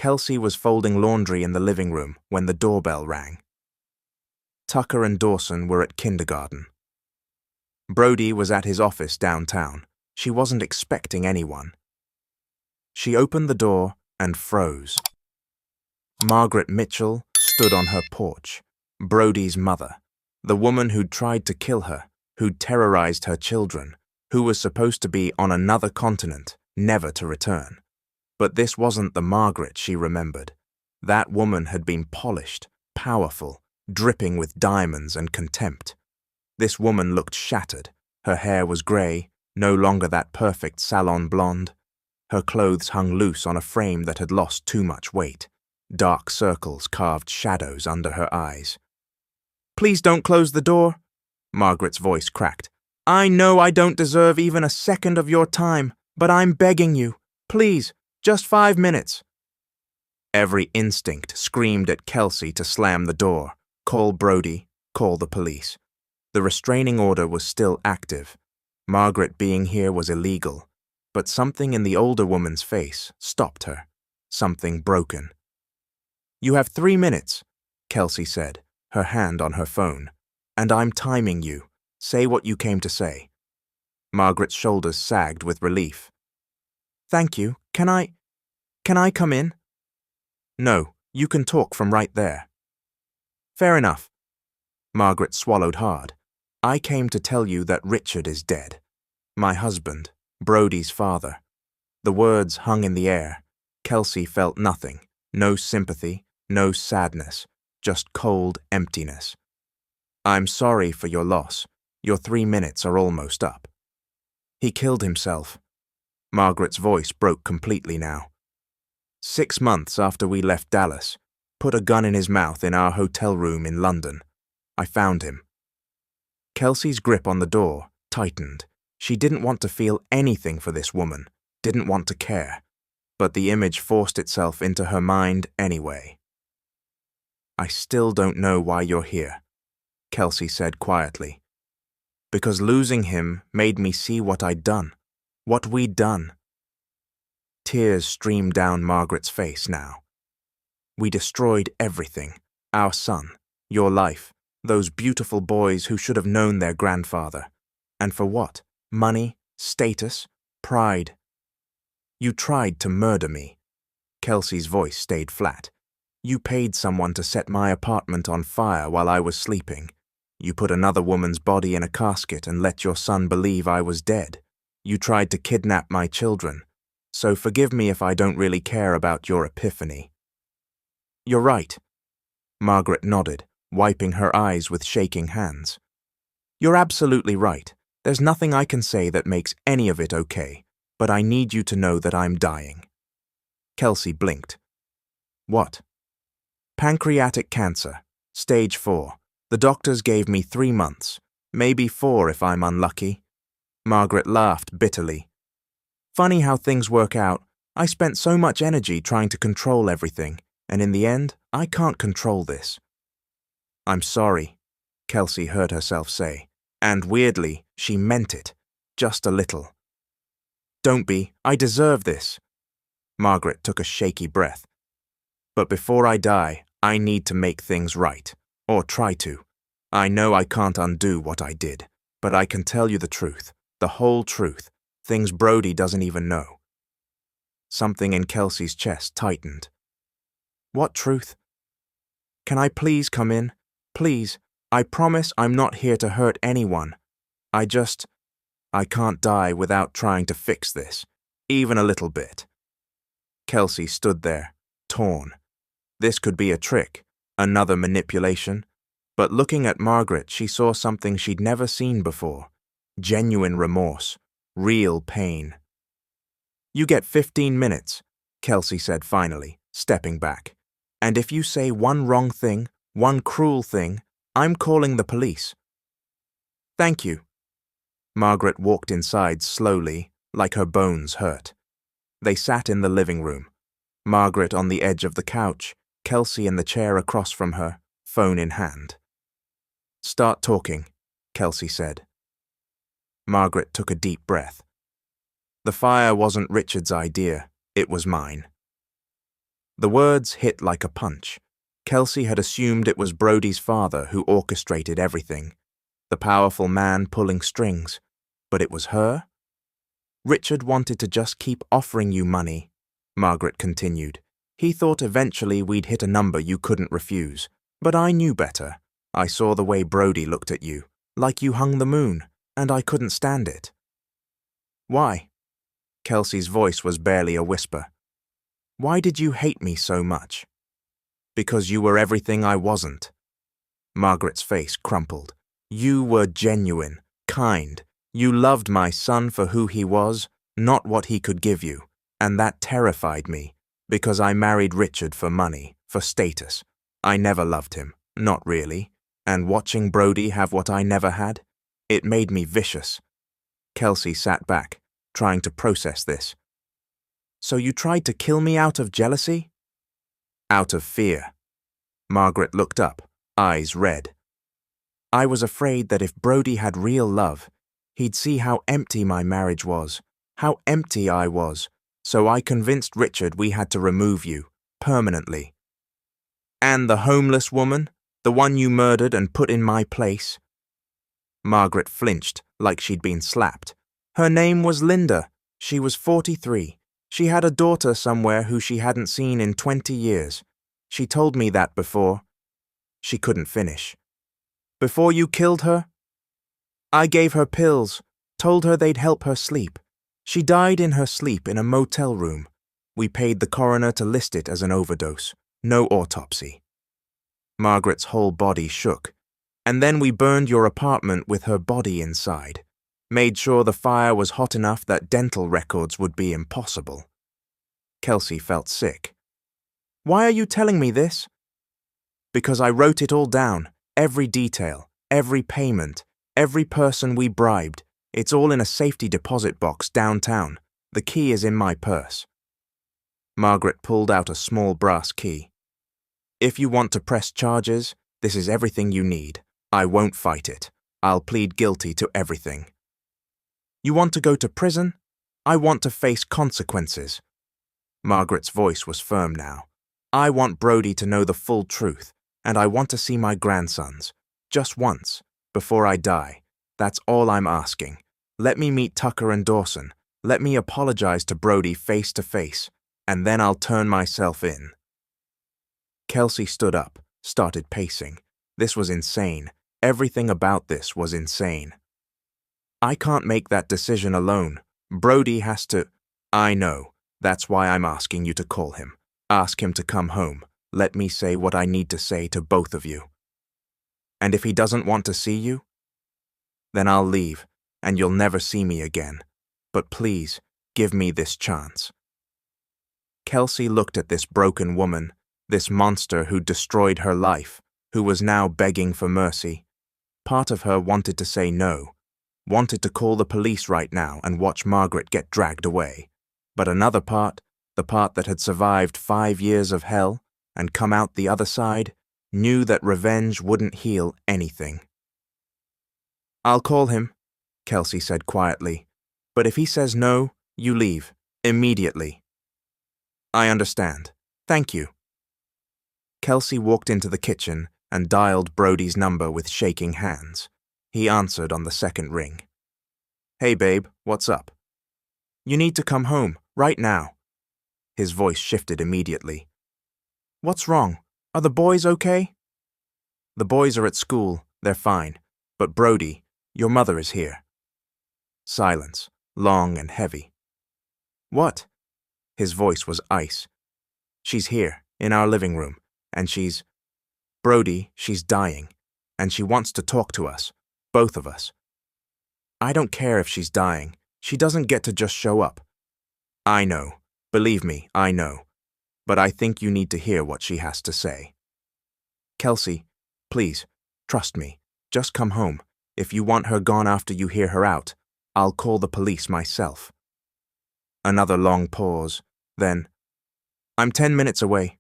Kelsey was folding laundry in the living room when the doorbell rang. Tucker and Dawson were at kindergarten. Brody was at his office downtown. She wasn't expecting anyone. She opened the door and froze. Margaret Mitchell stood on her porch, Brody's mother, the woman who'd tried to kill her, who'd terrorized her children, who was supposed to be on another continent, never to return. But this wasn't the Margaret she remembered. That woman had been polished, powerful, dripping with diamonds and contempt. This woman looked shattered. Her hair was grey, no longer that perfect salon blonde. Her clothes hung loose on a frame that had lost too much weight. Dark circles carved shadows under her eyes. "Please don't close the door," Margaret's voice cracked. "I know I don't deserve even a second of your time, but I'm begging you. Please, just 5 minutes." Every instinct screamed at Kelsey to slam the door, call Brody, call the police. The restraining order was still active. Margaret being here was illegal, but something in the older woman's face stopped her, something broken. "You have 3 minutes," Kelsey said, her hand on her phone, "and I'm timing you. Say what you came to say." Margaret's shoulders sagged with relief. "Thank you. Can I come in?" "No, you can talk from right there." "Fair enough." Margaret swallowed hard. "I came to tell you that Richard is dead. My husband, Brody's father." The words hung in the air. Kelsey felt nothing. No sympathy, no sadness, just cold emptiness. "I'm sorry for your loss. Your 3 minutes are almost up." "He killed himself." Margaret's voice broke completely now. 6 months after we left Dallas, put a gun in his mouth in our hotel room in London. I found him. Kelsey's grip on the door tightened. She didn't want to feel anything for this woman, didn't want to care, but the image forced itself into her mind anyway. "I still don't know why you're here," Kelsey said quietly. "Because losing him made me see what I'd done, what we'd done." Tears streamed down Margaret's face now. "We destroyed everything, our son, your life, those beautiful boys who should have known their grandfather. And for what? Money, status, pride. You tried to murder me." Kelsey's voice stayed flat. "You paid someone to set my apartment on fire while I was sleeping. You put another woman's body in a casket and let your son believe I was dead. You tried to kidnap my children. So forgive me if I don't really care about your epiphany." "You're right." Margaret nodded, wiping her eyes with shaking hands. "You're absolutely right. There's nothing I can say that makes any of it okay, but I need you to know that I'm dying." Kelsey blinked. "What?" "Pancreatic cancer, stage 4. The doctors gave me 3 months, maybe 4 if I'm unlucky." Margaret laughed bitterly. "Funny how things work out. I spent so much energy trying to control everything, and in the end, I can't control this." "I'm sorry," Kelsey heard herself say, and weirdly, she meant it, just a little. "Don't be, I deserve this." Margaret took a shaky breath. "But before I die, I need to make things right, or try to. I know I can't undo what I did, but I can tell you the truth, the whole truth, things Brody doesn't even know." Something in Kelsey's chest tightened. "What truth?" "Can I please come in? Please, I promise I'm not here to hurt anyone. I can't die without trying to fix this, even a little bit." Kelsey stood there, torn. This could be a trick, another manipulation, but looking at Margaret, she saw something she'd never seen before. Genuine remorse, real pain. "You get 15 minutes, Kelsey said finally, stepping back. "And if you say one wrong thing, one cruel thing, I'm calling the police." "Thank you." Margaret walked inside slowly, like her bones hurt. They sat in the living room. Margaret on the edge of the couch, Kelsey in the chair across from her, phone in hand. "Start talking," Kelsey said. Margaret took a deep breath. "The fire wasn't Richard's idea, it was mine." The words hit like a punch. Kelsey had assumed it was Brody's father who orchestrated everything, the powerful man pulling strings. But it was her? Richard wanted to just keep offering you money, Margaret continued. He thought eventually we'd hit a number you couldn't refuse. But I knew better. I saw the way Brody looked at you, like you hung the moon, and I couldn't stand it. Why? Kelsey's voice was barely a whisper. Why did you hate me so much? Because you were everything I wasn't. Margaret's face crumpled. You were genuine, kind. You loved my son for who he was, not what he could give you, and that terrified me, because I married Richard for money, for status. I never loved him, not really, and watching Brody have what I never had, it made me vicious. Kelsey sat back, trying to process this. So you tried to kill me out of jealousy? Out of fear. Margaret looked up, eyes red. I was afraid that if Brody had real love, he'd see how empty my marriage was, how empty I was, so I convinced Richard we had to remove you, permanently. And the homeless woman, the one you murdered and put in my place? Margaret flinched, like she'd been slapped. Her name was Linda. She was 43. She had a daughter somewhere who she hadn't seen in 20 years. She told me that before. She couldn't finish. Before you killed her? I gave her pills, told her they'd help her sleep. She died in her sleep in a motel room. We paid the coroner to list it as an overdose. No autopsy. Margaret's whole body shook. And then we burned your apartment with her body inside. Made sure the fire was hot enough that dental records would be impossible. Kelsey felt sick. Why are you telling me this? Because I wrote it all down, every detail, every payment, every person we bribed. It's all in a safety deposit box downtown. The key is in my purse. Margaret pulled out a small brass key. If you want to press charges, this is everything you need. I won't fight it. I'll plead guilty to everything. You want to go to prison? I want to face consequences. Margaret's voice was firm now. I want Brody to know the full truth, and I want to see my grandsons. Just once, before I die. That's all I'm asking. Let me meet Tucker and Dawson. Let me apologize to Brody face to face, and then I'll turn myself in. Kelsey stood up, started pacing. This was insane. Everything about this was insane. I can't make that decision alone. Brody has to... I know. That's why I'm asking you to call him. Ask him to come home. Let me say what I need to say to both of you. And if he doesn't want to see you, then I'll leave, and you'll never see me again. But please, give me this chance. Kelsey looked at this broken woman, this monster who destroyed her life, who was now begging for mercy. Part of her wanted to say no, wanted to call the police right now and watch Margaret get dragged away. But another part, the part that had survived 5 years of hell and come out the other side, knew that revenge wouldn't heal anything. I'll call him, Kelsey said quietly. But if he says no, you leave, immediately. I understand. Thank you. Kelsey walked into the kitchen and dialed Brody's number with shaking hands. He answered on the second ring. Hey babe, what's up? You need to come home, right now. His voice shifted immediately. What's wrong? Are the boys okay? The boys are at school, they're fine. But Brody, your mother is here. Silence, long and heavy. What? His voice was ice. She's here, in our living room, and she's... Brody, she's dying, and she wants to talk to us, both of us. I don't care if she's dying. She doesn't get to just show up. I know. Believe me, I know. But I think you need to hear what she has to say. Kelsey, please, trust me. Just come home. If you want her gone after you hear her out, I'll call the police myself. Another long pause. Then, I'm 10 minutes away.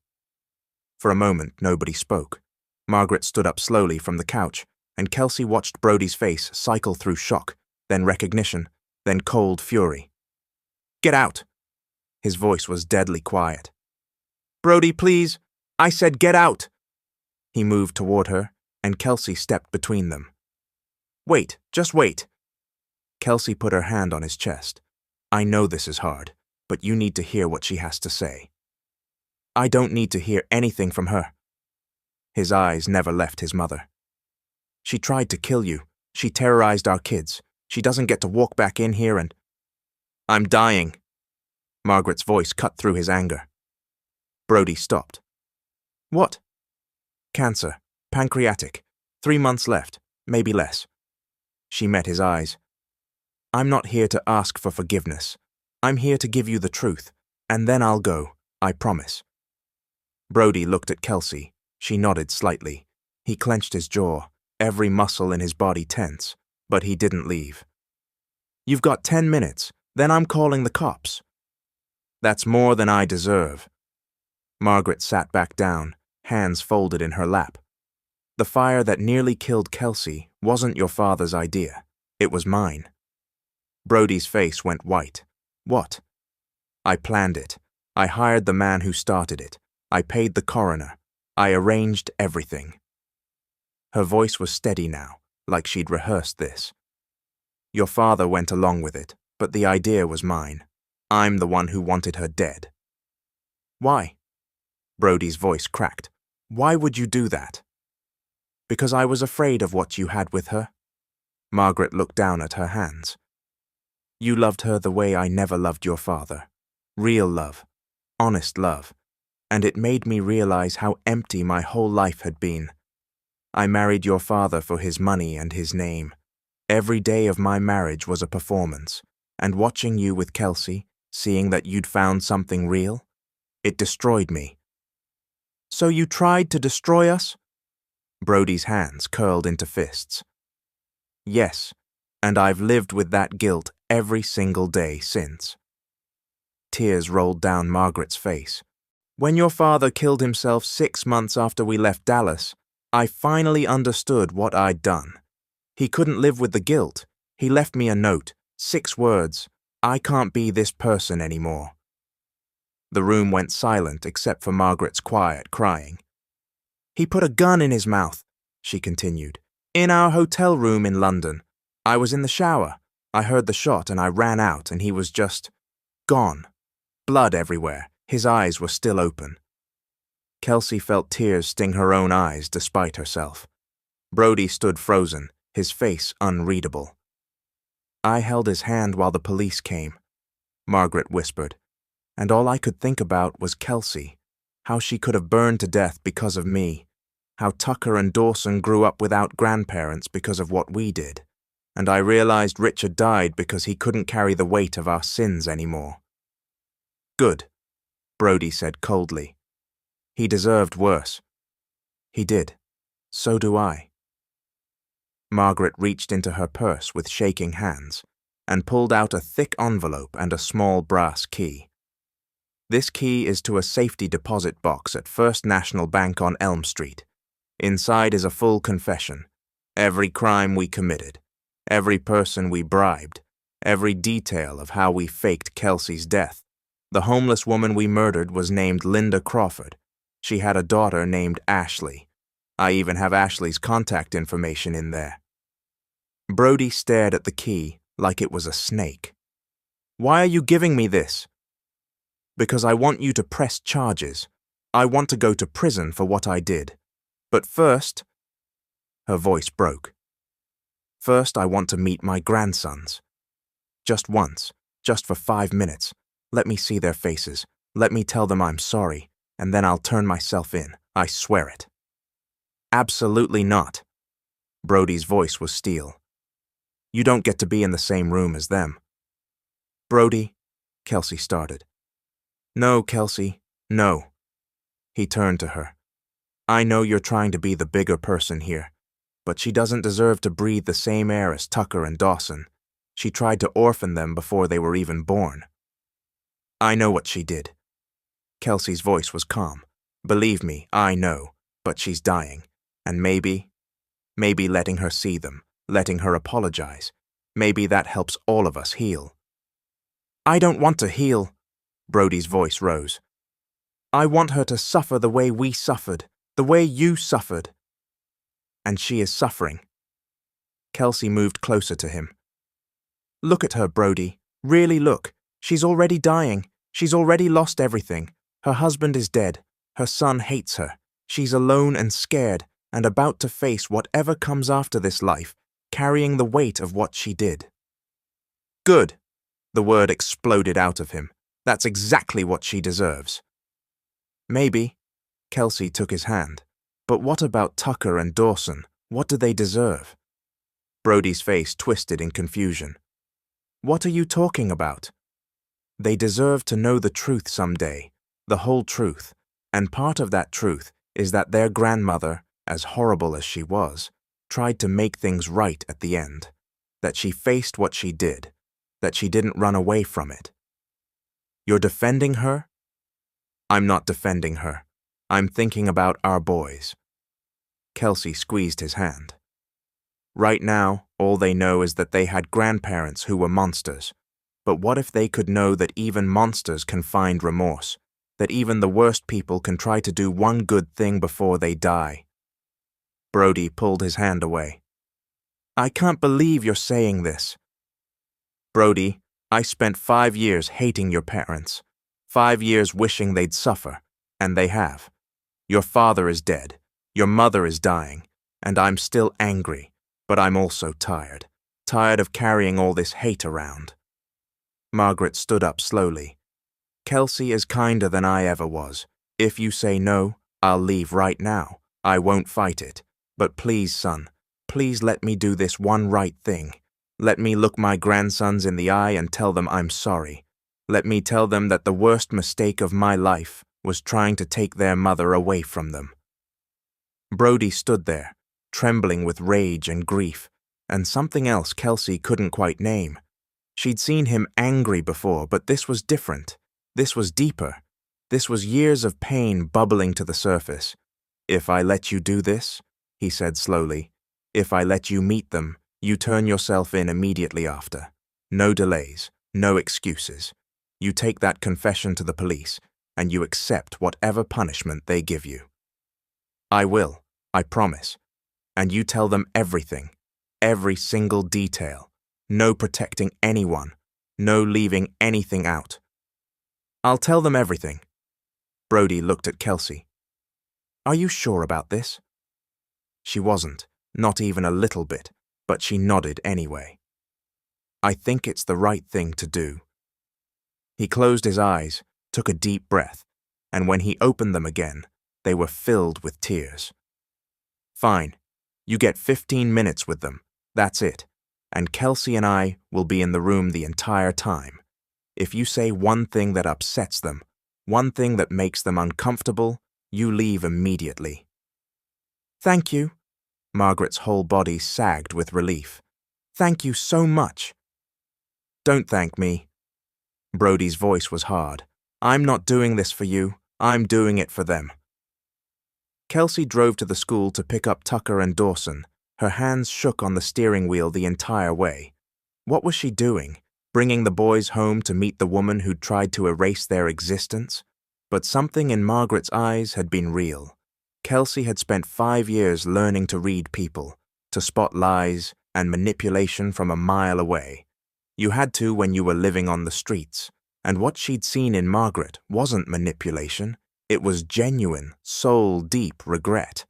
For a moment, nobody spoke. Margaret stood up slowly from the couch, and Kelsey watched Brody's face cycle through shock, then recognition, then cold fury. Get out! His voice was deadly quiet. Brody, please. I said get out. He moved toward her, and Kelsey stepped between them. Wait, just wait. Kelsey put her hand on his chest. I know this is hard, but you need to hear what she has to say. I don't need to hear anything from her. His eyes never left his mother. She tried to kill you. She terrorized our kids. She doesn't get to walk back in here and... I'm dying. Margaret's voice cut through his anger. Brody stopped. What? Cancer. Pancreatic. 3 months left. Maybe less. She met his eyes. I'm not here to ask for forgiveness. I'm here to give you the truth, and then I'll go, I promise. Brody looked at Kelsey. She nodded slightly. He clenched his jaw, every muscle in his body tense, but he didn't leave. You've got 10 minutes, then I'm calling the cops. That's more than I deserve. Margaret sat back down, hands folded in her lap. The fire that nearly killed Kelsey wasn't your father's idea. It was mine. Brody's face went white. What? I planned it. I hired the man who started it. I paid the coroner. I arranged everything. Her voice was steady now, like she'd rehearsed this. Your father went along with it, but the idea was mine. I'm the one who wanted her dead. Why? Brody's voice cracked. Why would you do that? Because I was afraid of what you had with her. Margaret looked down at her hands. You loved her the way I never loved your father. Real love. Honest love. And it made me realize how empty my whole life had been. I married your father for his money and his name. Every day of my marriage was a performance, and watching you with Kelsey, seeing that you'd found something real, it destroyed me. So you tried to destroy us? Brody's hands curled into fists. Yes, and I've lived with that guilt every single day since. Tears rolled down Margaret's face. When your father killed himself 6 months after we left Dallas, I finally understood what I'd done. He couldn't live with the guilt. He left me a note, 6 words. I can't be this person anymore. The room went silent except for Margaret's quiet crying. He put a gun in his mouth, she continued, in our hotel room in London. I was in the shower. I heard the shot and I ran out and he was just gone. Blood everywhere. His eyes were still open. Kelsey felt tears sting her own eyes despite herself. Brody stood frozen, his face unreadable. I held his hand while the police came, Margaret whispered, and all I could think about was Kelsey, how she could have burned to death because of me, how Tucker and Dawson grew up without grandparents because of what we did, and I realized Richard died because he couldn't carry the weight of our sins anymore. Good, Brody said coldly. He deserved worse. He did. So do I. Margaret reached into her purse with shaking hands and pulled out a thick envelope and a small brass key. This key is to a safety deposit box at First National Bank on Elm Street. Inside is a full confession. Every crime we committed. Every person we bribed. Every detail of how we faked Kelsey's death. The homeless woman we murdered was named Linda Crawford. She had a daughter named Ashley. I even have Ashley's contact information in there. Brody stared at the key like it was a snake. Why are you giving me this? Because I want you to press charges. I want to go to prison for what I did. But first... Her voice broke. First, I want to meet my grandsons. Just once, just for 5 minutes. Let me see their faces. Let me tell them I'm sorry, and then I'll turn myself in. I swear it. Absolutely not. Brody's voice was steel. You don't get to be in the same room as them. Brody, Kelsey started. No, Kelsey, no. He turned to her. I know you're trying to be the bigger person here, but she doesn't deserve to breathe the same air as Tucker and Dawson. She tried to orphan them before they were even born. I know what she did. Kelsey's voice was calm. Believe me, I know, but she's dying, and maybe letting her see them, letting her apologize, maybe that helps all of us heal. I don't want to heal. Brody's voice rose. I want her to suffer the way we suffered, the way you suffered. And she is suffering. Kelsey moved closer to him. Look at her, Brody. Really look. She's already dying. She's already lost everything. Her husband is dead. Her son hates her. She's alone and scared and about to face whatever comes after this life, carrying the weight of what she did. Good. The word exploded out of him. That's exactly what she deserves. Maybe. Kelsey took his hand. But what about Tucker and Dawson? What do they deserve? Brody's face twisted in confusion. What are you talking about? They deserve to know the truth someday, the whole truth, and part of that truth is that their grandmother, as horrible as she was, tried to make things right at the end, that she faced what she did, that she didn't run away from it. You're defending her? I'm not defending her. I'm thinking about our boys. Kelsey squeezed his hand. Right now, all they know is that they had grandparents who were monsters. But what if they could know that even monsters can find remorse, that even the worst people can try to do one good thing before they die? Brody pulled his hand away. I can't believe you're saying this. Brody, I spent 5 years hating your parents, 5 years wishing they'd suffer, and they have. Your father is dead, your mother is dying, and I'm still angry, but I'm also tired of carrying all this hate around. Margaret stood up slowly. Kelsey is kinder than I ever was. If you say no, I'll leave right now. I won't fight it. But please, son, please let me do this one right thing. Let me look my grandsons in the eye and tell them I'm sorry. Let me tell them that the worst mistake of my life was trying to take their mother away from them. Brody stood there, trembling with rage and grief, and something else Kelsey couldn't quite name. She'd seen him angry before, but this was different. This was deeper. This was years of pain bubbling to the surface. If I let you do this, he said slowly, if I let you meet them, you turn yourself in immediately after. No delays, no excuses. You take that confession to the police, and you accept whatever punishment they give you. I will, I promise. And you tell them everything, every single detail. No protecting anyone, no leaving anything out. I'll tell them everything. Brody looked at Kelsey. Are you sure about this? She wasn't, not even a little bit, but she nodded anyway. I think it's the right thing to do. He closed his eyes, took a deep breath, and when he opened them again, they were filled with tears. Fine, you get 15 minutes with them, that's it. And Kelsey and I will be in the room the entire time. If you say one thing that upsets them, one thing that makes them uncomfortable, you leave immediately. Thank you. Margaret's whole body sagged with relief. Thank you so much. Don't thank me. Brody's voice was hard. I'm not doing this for you. I'm doing it for them. Kelsey drove to the school to pick up Tucker and Dawson. Her hands shook on the steering wheel the entire way. What was she doing? Bringing the boys home to meet the woman who'd tried to erase their existence? But something in Margaret's eyes had been real. Kelsey had spent 5 years learning to read people, to spot lies and manipulation from a mile away. You had to when you were living on the streets, and what she'd seen in Margaret wasn't manipulation. It was genuine, soul-deep regret.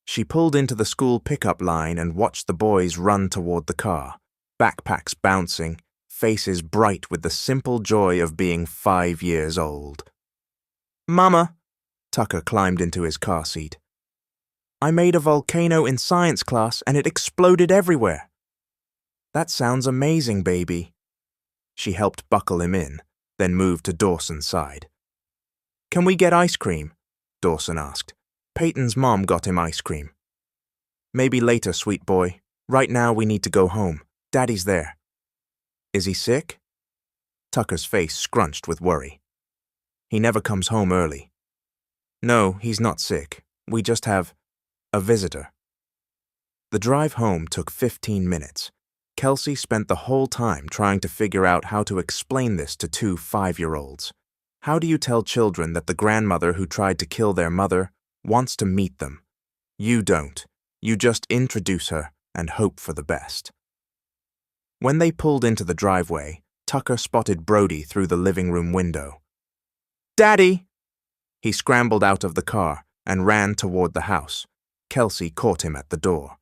She pulled into the school pickup line and watched the boys run toward the car, backpacks bouncing, faces bright with the simple joy of being 5 years old. Mama! Tucker climbed into his car seat. I made a volcano in science class and it exploded everywhere. That sounds amazing, baby. She helped buckle him in, then moved to Dawson's side. Can we get ice cream? Dawson asked. Peyton's mom got him ice cream. Maybe later, sweet boy. Right now we need to go home. Daddy's there. Is he sick? Tucker's face scrunched with worry. He never comes home early. No, he's not sick. We just have a visitor. The drive home took 15 minutes. Kelsey spent the whole time trying to figure out how to explain this to 2 5-year-olds. How do you tell children that the grandmother who tried to kill their mother wants to meet them? You don't. You just introduce her and hope for the best. When they pulled into the driveway, Tucker spotted Brody through the living room window. "Daddy!" He scrambled out of the car and ran toward the house. Kelsey caught him at the door.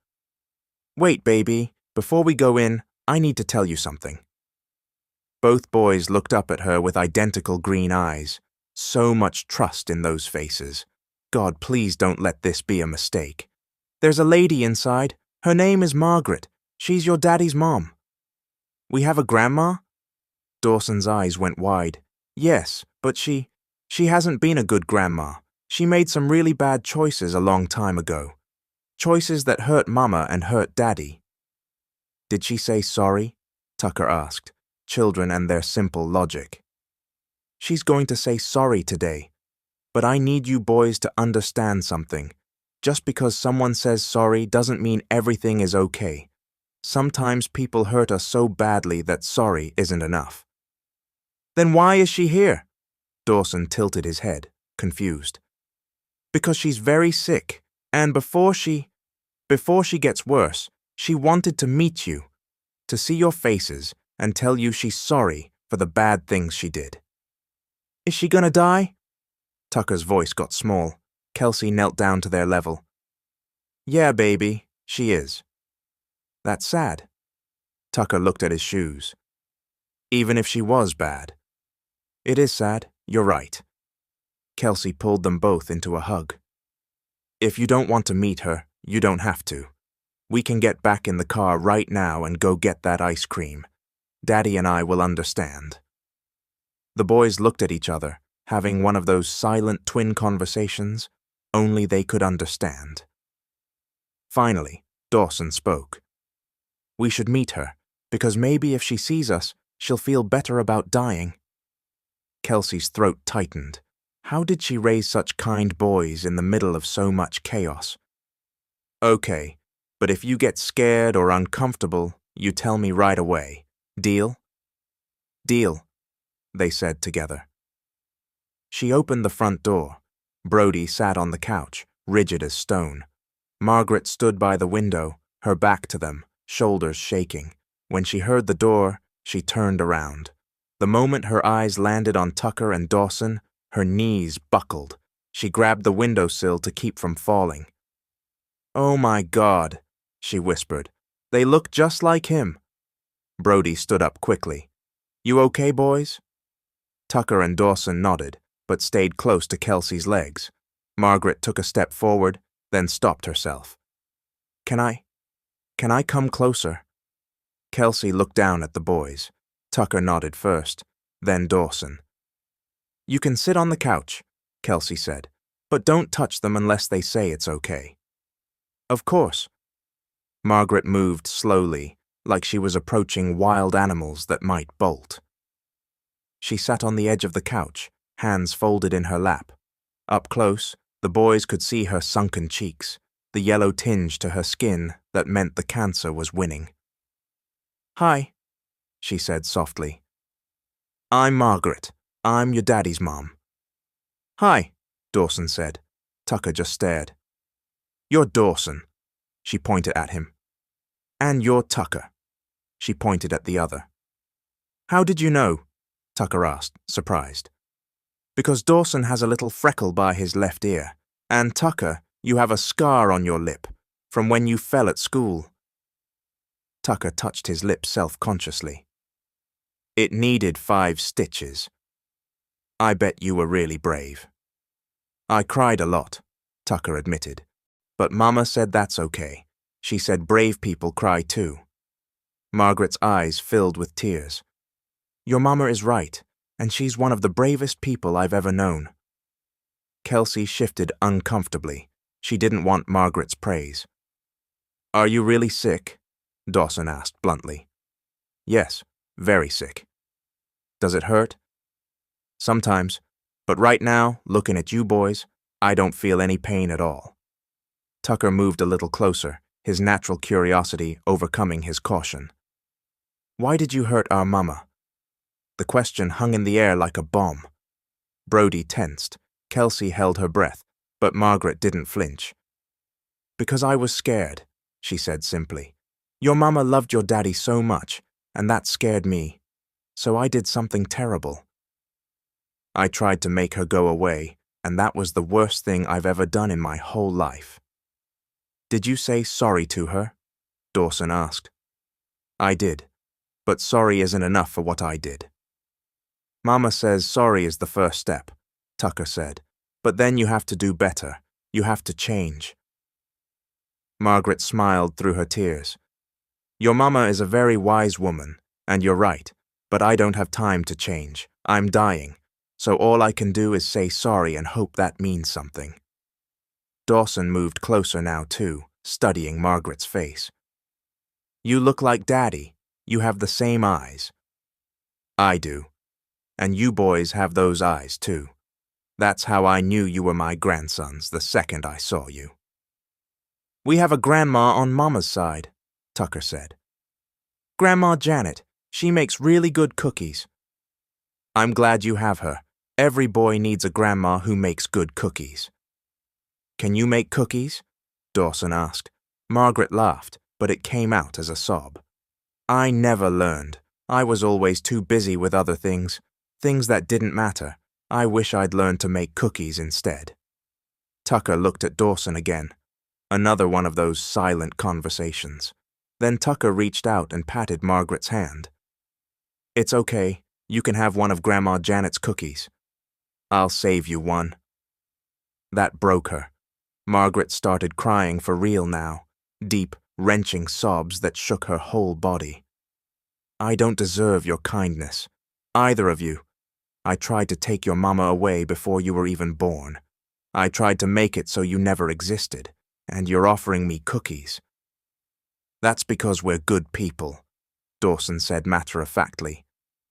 "Wait, baby. Before we go in, I need to tell you something." Both boys looked up at her with identical green eyes. So much trust in those faces. God, please don't let this be a mistake. "There's a lady inside. Her name is Margaret. She's your daddy's mom." "We have a grandma?" Dawson's eyes went wide. "Yes, but she hasn't been a good grandma. She made some really bad choices a long time ago. Choices that hurt Mama and hurt Daddy." "Did she say sorry?" Tucker asked. Children and their simple logic. "She's going to say sorry today. But I need you boys to understand something. Just because someone says sorry doesn't mean everything is okay. Sometimes people hurt us so badly that sorry isn't enough." "Then why is she here?" Dawson tilted his head, confused. "Because she's very sick, and before she gets worse, she wanted to meet you, to see your faces, and tell you she's sorry for the bad things she did." "Is she gonna die?" Tucker's voice got small. Kelsey knelt down to their level. "Yeah, baby, she is." "That's sad." Tucker looked at his shoes. "Even if she was bad." "It is sad, you're right." Kelsey pulled them both into a hug. "If you don't want to meet her, you don't have to. We can get back in the car right now and go get that ice cream. Daddy and I will understand." The boys looked at each other, having one of those silent twin conversations only they could understand. Finally, Dawson spoke. "We should meet her, because maybe if she sees us, she'll feel better about dying." Kelsey's throat tightened. How did she raise such kind boys in the middle of so much chaos? "Okay, but if you get scared or uncomfortable, you tell me right away. Deal?" "Deal," they said together. She opened the front door. Brody sat on the couch, rigid as stone. Margaret stood by the window, her back to them, shoulders shaking. When she heard the door, she turned around. The moment her eyes landed on Tucker and Dawson, her knees buckled. She grabbed the windowsill to keep from falling. "Oh my God," she whispered. "They look just like him." Brody stood up quickly. "You okay, boys?" Tucker and Dawson nodded, but stayed close to Kelsey's legs. Margaret took a step forward, then stopped herself. Can I come closer?" Kelsey looked down at the boys. Tucker nodded first, then Dawson. "You can sit on the couch," Kelsey said, "but don't touch them unless they say it's okay." "Of course." Margaret moved slowly, like she was approaching wild animals that might bolt. She sat on the edge of the couch, hands folded in her lap. Up close, the boys could see her sunken cheeks, the yellow tinge to her skin that meant the cancer was winning. "Hi," she said softly. "I'm Margaret. I'm your daddy's mom." "Hi," Dawson said. Tucker just stared. "You're Dawson." She pointed at him. "And you're Tucker." She pointed at the other. "How did you know?" Tucker asked, surprised. "Because Dawson has a little freckle by his left ear, and Tucker, you have a scar on your lip, from when you fell at school." Tucker touched his lips self-consciously. "It needed 5 stitches. I bet you were really brave." "I cried a lot," Tucker admitted. "But Mama said that's okay. She said brave people cry too." Margaret's eyes filled with tears. "Your Mama is right, and she's one of the bravest people I've ever known." Kelsey shifted uncomfortably. She didn't want Margaret's praise. "Are you really sick?" Dawson asked bluntly. "Yes, very sick." "Does it hurt?" "Sometimes, but right now, looking at you boys, I don't feel any pain at all." Tucker moved a little closer, his natural curiosity overcoming his caution. "Why did you hurt our Mama?" The question hung in the air like a bomb. Brody tensed. Kelsey held her breath, but Margaret didn't flinch. "Because I was scared," she said simply. "Your mama loved your daddy so much, and that scared me. So I did something terrible. I tried to make her go away, and that was the worst thing I've ever done in my whole life." "Did you say sorry to her?" Dawson asked. "I did, but sorry isn't enough for what I did." "Mama says sorry is the first step," Tucker said, "but then you have to do better. You have to change." Margaret smiled through her tears. "Your mama is a very wise woman, and you're right, but I don't have time to change. I'm dying, so all I can do is say sorry and hope that means something." Dawson moved closer now too, studying Margaret's face. "You look like Daddy. You have the same eyes." "I do. And you boys have those eyes too. That's how I knew you were my grandsons the second I saw you." "We have a grandma on Mama's side," Tucker said. "Grandma Janet. She makes really good cookies." "I'm glad you have her. Every boy needs a grandma who makes good cookies." "Can you make cookies?" Dawson asked. Margaret laughed, but it came out as a sob. "I never learned. I was always too busy with other things that didn't matter. I wish I'd learned to make cookies instead." Tucker looked at Dawson again. Another one of those silent conversations. Then Tucker reached out and patted Margaret's hand. "It's okay. You can have one of Grandma Janet's cookies. I'll save you one." That broke her. Margaret started crying for real now, deep, wrenching sobs that shook her whole body. "I don't deserve your kindness. Either of you. I tried to take your mama away before you were even born. I tried to make it so you never existed, and you're offering me cookies." "That's because we're good people," Dawson said matter-of-factly.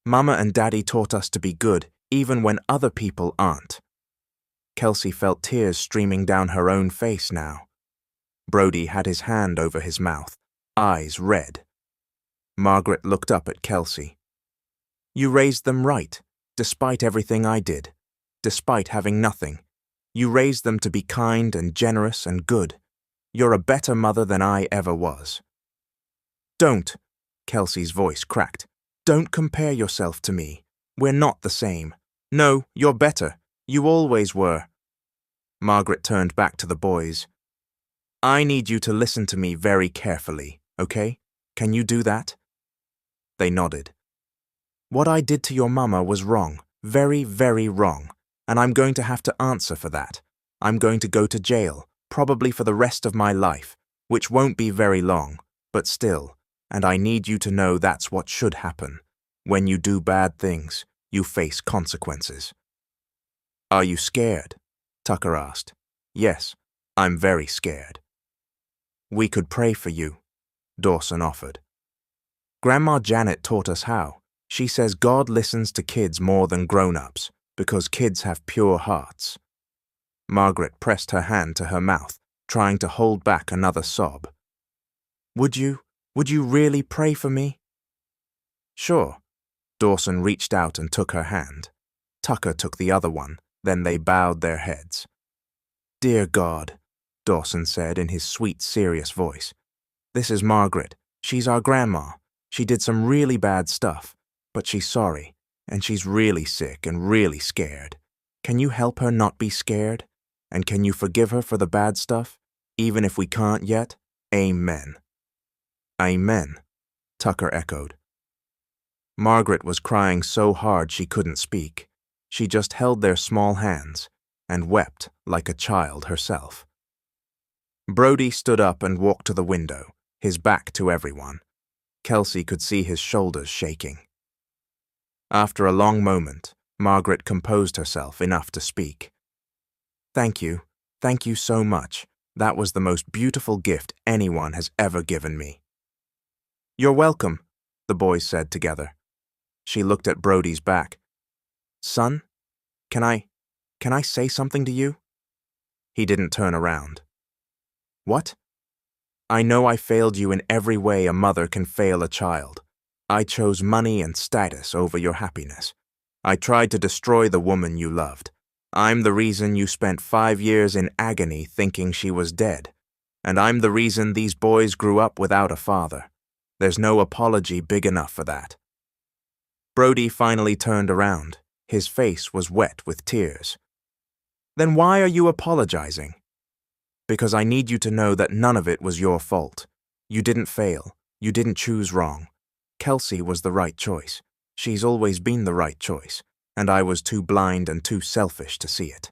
"Mama and Daddy taught us to be good, even when other people aren't." Kelsey felt tears streaming down her own face now. Brody had his hand over his mouth, eyes red. Margaret looked up at Kelsey. "You raised them right, despite everything I did, despite having nothing. You raised them to be kind and generous and good. You're a better mother than I ever was." "Don't," Kelsey's voice cracked. "Don't compare yourself to me. We're not the same. No, you're better. You always were." Margaret turned back to the boys. "I need you to listen to me very carefully, okay? Can you do that?" They nodded. "What I did to your mama was wrong, very, very wrong, and I'm going to have to answer for that. I'm going to go to jail, probably for the rest of my life, which won't be very long, but still, and I need you to know that's what should happen. When you do bad things, you face consequences." "Are you scared?" Tucker asked. "Yes, I'm very scared." "We could pray for you," Dawson offered. "Grandma Janet taught us how. She says God listens to kids more than grown-ups, because kids have pure hearts." Margaret pressed her hand to her mouth, trying to hold back another sob. Would you really pray for me?" "Sure." Dawson reached out and took her hand. Tucker took the other one, then they bowed their heads. "Dear God," Dawson said in his sweet, serious voice. "This is Margaret. She's our grandma. She did some really bad stuff, but she's sorry, and she's really sick and really scared. Can you help her not be scared? And can you forgive her for the bad stuff, even if we can't yet? Amen." "Amen," Tucker echoed. Margaret was crying so hard she couldn't speak. She just held their small hands and wept like a child herself. Brody stood up and walked to the window, his back to everyone. Kelsey could see his shoulders shaking. After a long moment, Margaret composed herself enough to speak. Thank you so much. That was the most beautiful gift anyone has ever given me." "You're welcome," the boys said together. She looked at Brody's back. "Son, can I say something to you?" He didn't turn around. "What?" "I know I failed you in every way a mother can fail a child. I chose money and status over your happiness. I tried to destroy the woman you loved. I'm the reason you spent 5 years in agony thinking she was dead. And I'm the reason these boys grew up without a father. There's no apology big enough for that." Brody finally turned around. His face was wet with tears. "Then why are you apologizing?" "Because I need you to know that none of it was your fault. You didn't fail. You didn't choose wrong. Kelsey was the right choice. She's always been the right choice, and I was too blind and too selfish to see it.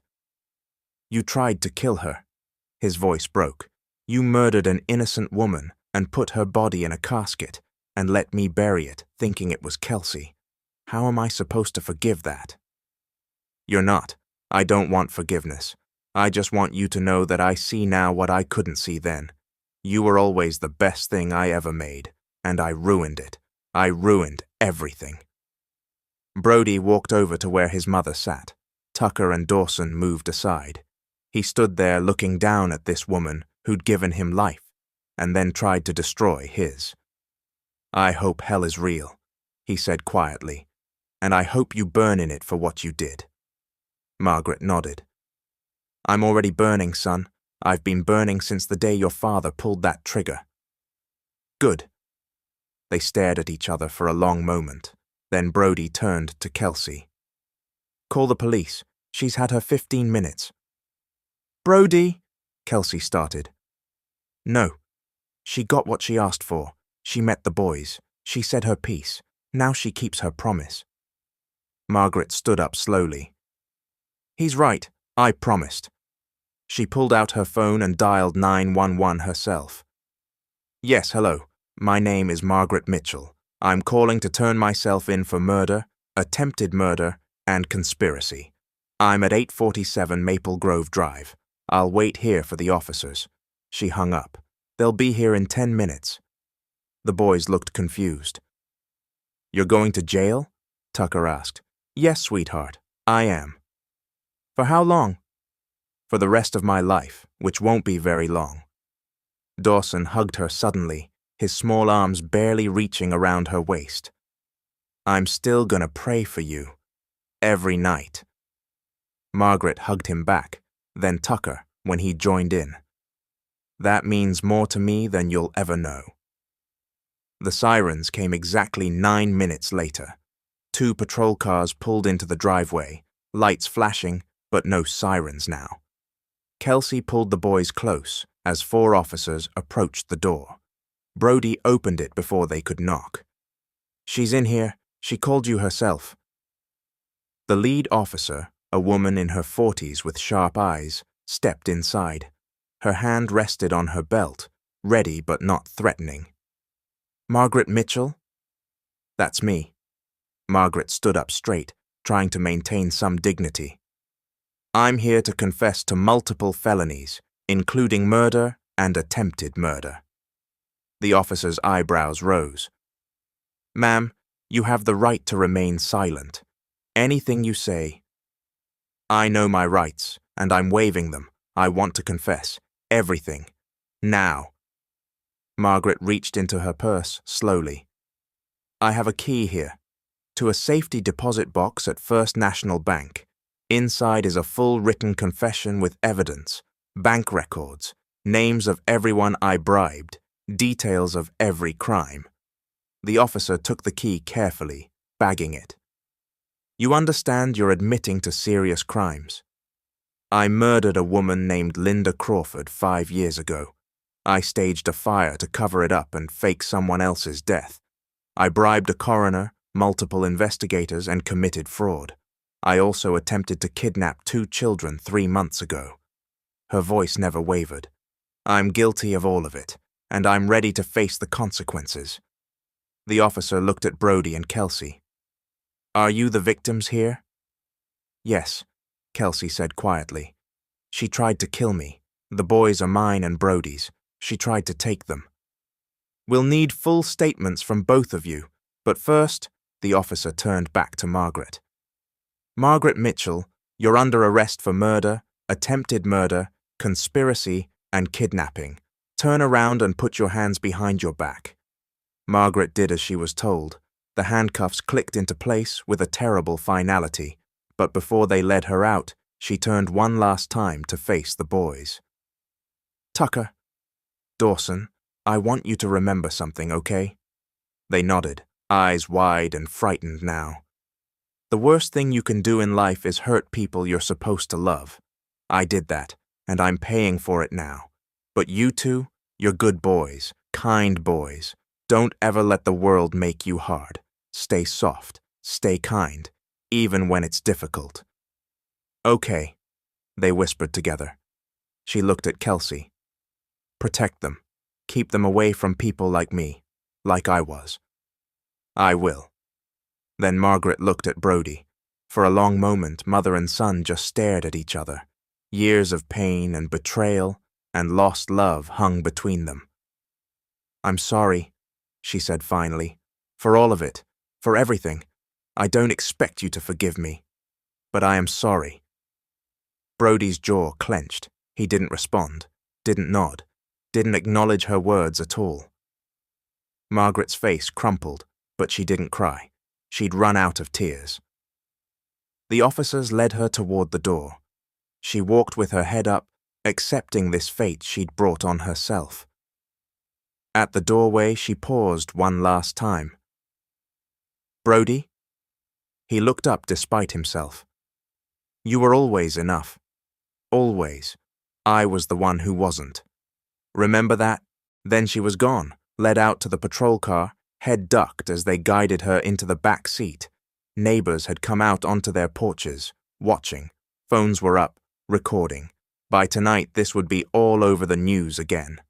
You tried to kill her." His voice broke. "You murdered an innocent woman and put her body in a casket and let me bury it, thinking it was Kelsey. How am I supposed to forgive that?" "You're not. I don't want forgiveness. I just want you to know that I see now what I couldn't see then. You were always the best thing I ever made, and I ruined it. I ruined everything." Brody walked over to where his mother sat. Tucker and Dawson moved aside. He stood there looking down at this woman who'd given him life, and then tried to destroy his. "I hope hell is real," he said quietly, "and I hope you burn in it for what you did." Margaret nodded. "I'm already burning, son. I've been burning since the day your father pulled that trigger." "Good." They stared at each other for a long moment. Then Brody turned to Kelsey. "Call the police. She's had her 15 minutes. "Brody," Kelsey started. "No. She got what she asked for. She met the boys. She said her piece. Now she keeps her promise." Margaret stood up slowly. "He's right. I promised." She pulled out her phone and dialed 911 herself. "Yes, hello. My name is Margaret Mitchell. I'm calling to turn myself in for murder, attempted murder, and conspiracy. I'm at 847 Maple Grove Drive. I'll wait here for the officers." She hung up. "They'll be here in 10 minutes. The boys looked confused. "You're going to jail?" Tucker asked. "Yes, sweetheart, I am." "For how long?" "For the rest of my life, which won't be very long." Dawson hugged her suddenly, his small arms barely reaching around her waist. "I'm still gonna pray for you. Every night." Margaret hugged him back, then Tucker when he joined in. "That means more to me than you'll ever know." The sirens came exactly 9 minutes later. 2 patrol cars pulled into the driveway, lights flashing, but no sirens now. Kelsey pulled the boys close as 4 officers approached the door. Brody opened it before they could knock. "She's in here. She called you herself." The lead officer, a woman in her 40s with sharp eyes, stepped inside. Her hand rested on her belt, ready but not threatening. "Margaret Mitchell?" "That's me." Margaret stood up straight, trying to maintain some dignity. "I'm here to confess to multiple felonies, including murder and attempted murder." The officer's eyebrows rose. "Ma'am, you have the right to remain silent. Anything you say—" "I know my rights, and I'm waiving them. I want to confess. Everything. Now." Margaret reached into her purse slowly. "I have a key here. To a safety deposit box at First National Bank. Inside is a full written confession with evidence, bank records, names of everyone I bribed, details of every crime." The officer took the key carefully, bagging it. "You understand you're admitting to serious crimes. I murdered a woman named Linda Crawford 5 years ago. I staged a fire to cover it up and fake someone else's death. I bribed a coroner, multiple investigators, and committed fraud. I also attempted to kidnap 2 children 3 months ago." Her voice never wavered. "I'm guilty of all of it, and I'm ready to face the consequences." The officer looked at Brody and Kelsey. "Are you the victims here?" "Yes," Kelsey said quietly. "She tried to kill me. The boys are mine and Brody's. She tried to take them." "We'll need full statements from both of you, but first," the officer turned back to Margaret. "Margaret Mitchell, you're under arrest for murder, attempted murder, conspiracy, and kidnapping. Turn around and put your hands behind your back." Margaret did as she was told. The handcuffs clicked into place with a terrible finality, but before they led her out, she turned one last time to face the boys. "Tucker, Dawson, I want you to remember something, okay?" They nodded, eyes wide and frightened now. "The worst thing you can do in life is hurt people you're supposed to love. I did that, and I'm paying for it now. But you two, you're good boys, kind boys. Don't ever let the world make you hard. Stay soft, stay kind, even when it's difficult." "Okay," they whispered together. She looked at Kelsey. "Protect them. Keep them away from people like me, like I was." "I will." Then Margaret looked at Brody. For a long moment, mother and son just stared at each other. Years of pain and betrayal and lost love hung between them. "I'm sorry," she said finally, "for all of it, for everything. I don't expect you to forgive me, but I am sorry." Brody's jaw clenched. He didn't respond, didn't nod, didn't acknowledge her words at all. Margaret's face crumpled, but she didn't cry. She'd run out of tears. The officers led her toward the door. She walked with her head up, accepting this fate she'd brought on herself. At the doorway, she paused one last time. "Brody?" He looked up despite himself. "You were always enough. Always. I was the one who wasn't. Remember that?" Then she was gone, led out to the patrol car, head ducked as they guided her into the back seat. Neighbors had come out onto their porches, watching. Phones were up, recording. By tonight, this would be all over the news again.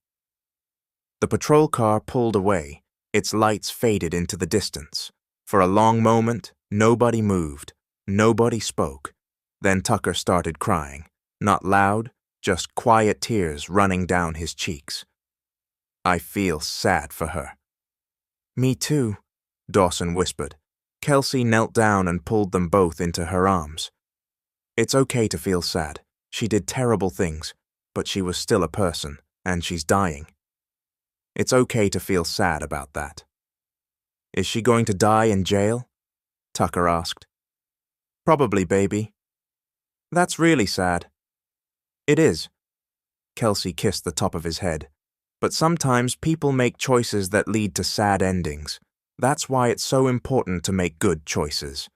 The patrol car pulled away. Its lights faded into the distance. For a long moment, nobody moved. Nobody spoke. Then Tucker started crying. Not loud, just quiet tears running down his cheeks. "I feel sad for her." "Me too," Dawson whispered. Kelsey knelt down and pulled them both into her arms. "It's okay to feel sad. She did terrible things, but she was still a person, and she's dying. It's okay to feel sad about that." "Is she going to die in jail?" Tucker asked. "Probably, baby." "That's really sad." "It is." Kelsey kissed the top of his head. "But sometimes people make choices that lead to sad endings. That's why it's so important to make good choices."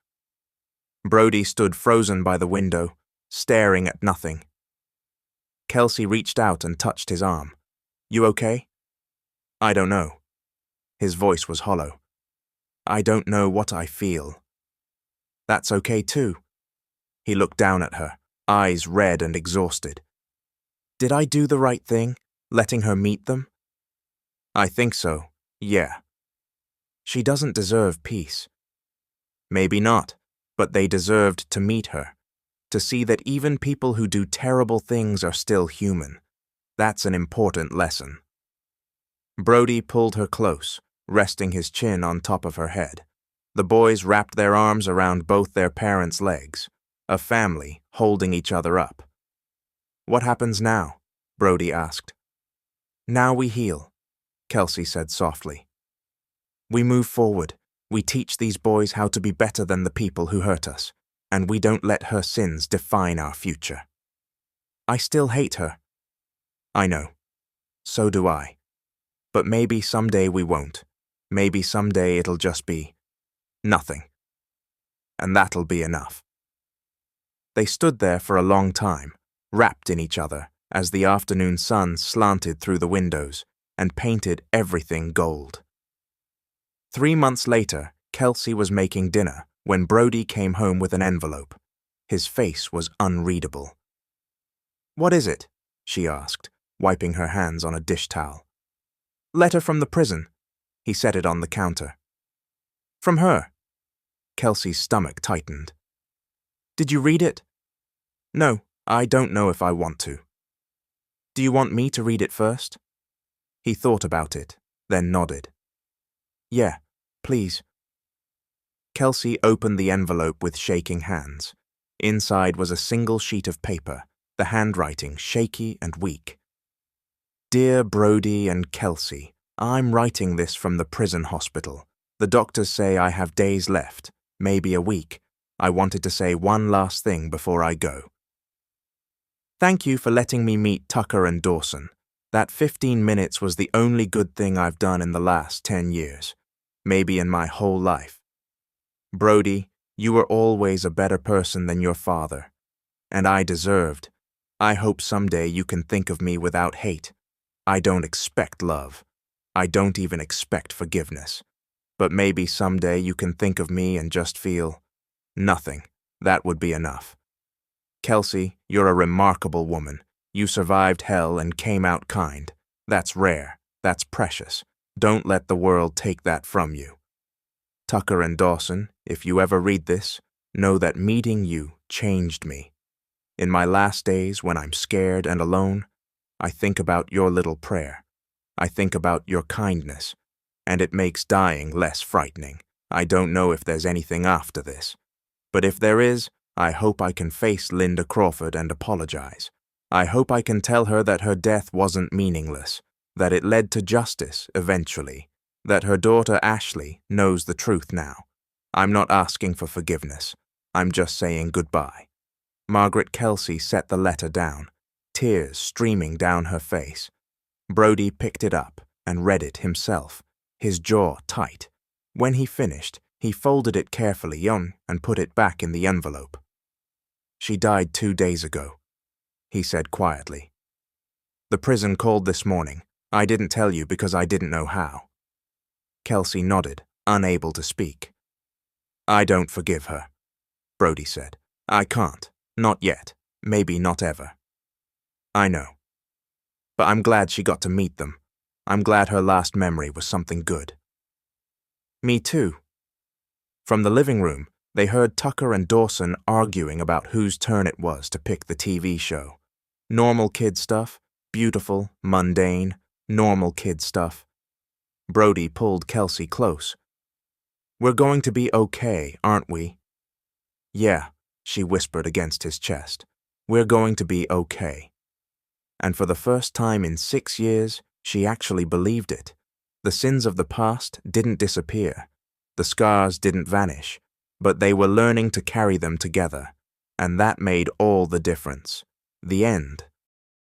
Brody stood frozen by the window, staring at nothing. Kelsey reached out and touched his arm. "You okay?" "I don't know." His voice was hollow. "I don't know what I feel." "That's okay too." He looked down at her, eyes red and exhausted. "Did I do the right thing, letting her meet them?" "I think so, yeah." "She doesn't deserve peace." "Maybe not, but they deserved to meet her, to see that even people who do terrible things are still human. That's an important lesson." Brody pulled her close, resting his chin on top of her head. The boys wrapped their arms around both their parents' legs, a family holding each other up. "What happens now?" Brody asked. "Now we heal," Kelsey said softly. "We move forward. We teach these boys how to be better than the people who hurt us, and we don't let her sins define our future." "I still hate her." "I know. So do I. But maybe someday we won't. Maybe someday it'll just be nothing. And that'll be enough." They stood there for a long time, wrapped in each other, as the afternoon sun slanted through the windows and painted everything gold. 3 months later, Kelsey was making dinner when Brody came home with an envelope. His face was unreadable. "What is it?" she asked, wiping her hands on a dish towel. "Letter from the prison." He set it on the counter. "From her." Kelsey's stomach tightened. "Did you read it?" "No, I don't know if I want to." "Do you want me to read it first?" He thought about it, then nodded. "Yeah, please." Kelsey opened the envelope with shaking hands. Inside was a single sheet of paper, the handwriting shaky and weak. "Dear Brody and Kelsey, I'm writing this from the prison hospital. The doctors say I have days left, maybe a week. I wanted to say one last thing before I go. Thank you for letting me meet Tucker and Dawson. That 15 minutes was the only good thing I've done in the last 10 years, maybe in my whole life. Brody, you were always a better person than your father, and I deserved. I hope someday you can think of me without hate. I don't expect love. I don't even expect forgiveness. But maybe someday you can think of me and just feel nothing. That would be enough. Kelsey, you're a remarkable woman. You survived hell and came out kind. That's rare. That's precious. Don't let the world take that from you. Tucker and Dawson, if you ever read this, know that meeting you changed me. In my last days, when I'm scared and alone, I think about your little prayer. I think about your kindness, and it makes dying less frightening. I don't know if there's anything after this, but if there is, I hope I can face Linda Crawford and apologize. I hope I can tell her that her death wasn't meaningless, that it led to justice eventually, that her daughter Ashley knows the truth now. I'm not asking for forgiveness. I'm just saying goodbye. Margaret Kelsey set the letter down, tears streaming down her face. Brody picked it up and read it himself, his jaw tight. When he finished, he folded it carefully on and put it back in the envelope. She died 2 days ago, he said quietly. The prison called this morning. I didn't tell you because I didn't know how. Kelsey nodded, unable to speak. I don't forgive her, Brody said. I can't. Not yet. Maybe not ever. I know. But I'm glad she got to meet them. I'm glad her last memory was something good. Me too. From the living room, they heard Tucker and Dawson arguing about whose turn it was to pick the TV show. Normal kid stuff, beautiful, mundane, normal kid stuff. Brody pulled Kelsey close. We're going to be okay, aren't we? Yeah, she whispered against his chest. We're going to be okay. And for the first time in 6 years, she actually believed it. The sins of the past didn't disappear. The scars didn't vanish, but they were learning to carry them together, and that made all the difference. The end